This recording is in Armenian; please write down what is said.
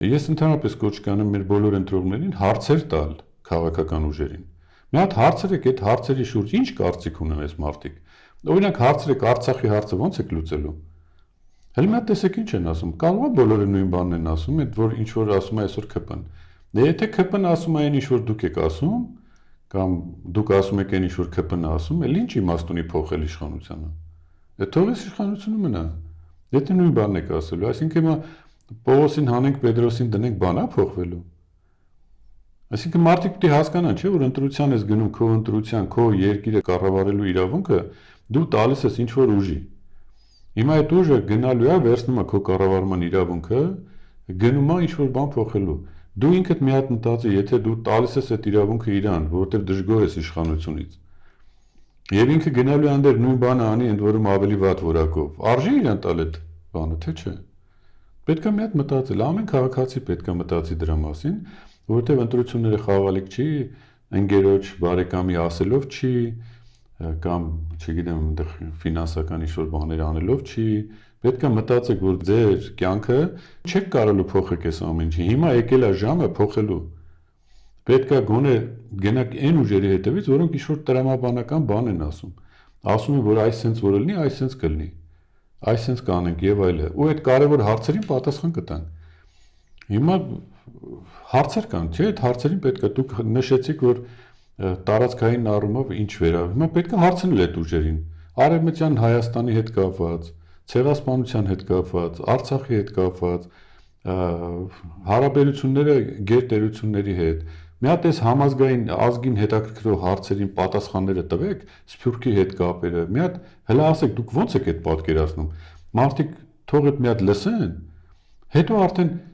Ես ընդհանրապես կոչ կանեմ մեր բոլոր ընտրողներին հարցեր տալ քաղաքական ուժերին։ Մի հատ հարցեր եք այդ հարցերի շուրջ ինչ կարծիք ունեն այս մարդիկ։ Օրինակ հարցրեք Արցախի հարցը ո՞նց եք լուծելու։ Հələ մի հատ տեսեք ինչ են ասում։ Կարող է բոլորը նույն բանն են ասում, այդ որ ինչ որ ասում է այսօր ԿՊ-ն։ Դե եթե ԿՊ-ն ասում է այն ինչ որ դուք եք ասում, կամ դուք ասում եք այն ինչ որ ԿՊ-ն է ասում, էլ ինչ իմաստ ունի փոխել իշխանությունը։ Դե թողես իշխանությունը մնա։ Եթե նույն բանն եք ասելու, այսինքն հիմա Պողոսին հանենք Պետրոսին դնենք բանա փոխվելու։ Այսինքն մարդիկ պիտի հասկանան, չէ, որ ընտրության ես գնում քո ընտրության, քո երկիրը կառավարելու իրավունքը դու տալիս ես ինչ որ ուժի։ Հիմա այդ ուժը գնալու է, վերցնում է քո կառավարման իրավունքը, գնում է ինչ որ բան փոխելու։ Դու ինքդ մի հատ մտածի, եթե դու տալիս ես այդ իրավունքը իրան, որովհետև դժգոհ ես իշխանությունից։ Եվ ինքը գնալու է անդեր նույն բանը անի, ընդ որում ավելի վատ որակով։ Արժի իրան տալ այդ բանը, թե չէ։ Պետք է մի հատ մտածել, ամեն քաղաքացի պետք է մտածի դրա մասին, որովհետև ընտրությունները խաղալիք չի, ընկերոջ բարեկամի ասելով չի, կամ, չգիտեմ, այնտեղ ֆինանսական ինչ-որ բաներ անելով չի, պետք է մտածեք, որ ձեր կյանքը չեք կարելի փոխեք այս ամեն ինչը։ Հիմա եկել է ժամը փոխելու։ Պետք է գոնե գնաք այն ուժերի հետևից, որոնք ինչ-որ տրամաբանական բան են ասում։ Ասում են, որ այս sense որ լինի, այս sense կլինի։ Այս sense կանենք եւ այլը։ Ու այդ կարևոր հարցերին պատասխան կտանք։ Հիմա հարցեր կան, չէ՞, այդ հարցերին պետք է դուք նշեցիք, որ տարածքային առումով ինչ վերա։ Հիմա պետք է հարցնել այդ ուժերին։ Արևմտյան Հայաստանի հետ կապված, ցեղասպանության հետ կապված, Արցախի հետ կապված, հարաբերությունները գերտերությունների հետ։ Մի հատ էս համազգային ազգին հետաքրքրող հարցերին պատասխանները տվեք, Սփյուռքի հետ կապերը։ Մի հատ հələ ասեք դուք ո՞նց եք այդ պատկերացնում։ Մարդիկ թող այդ մի հատ լսեն, հետո արդեն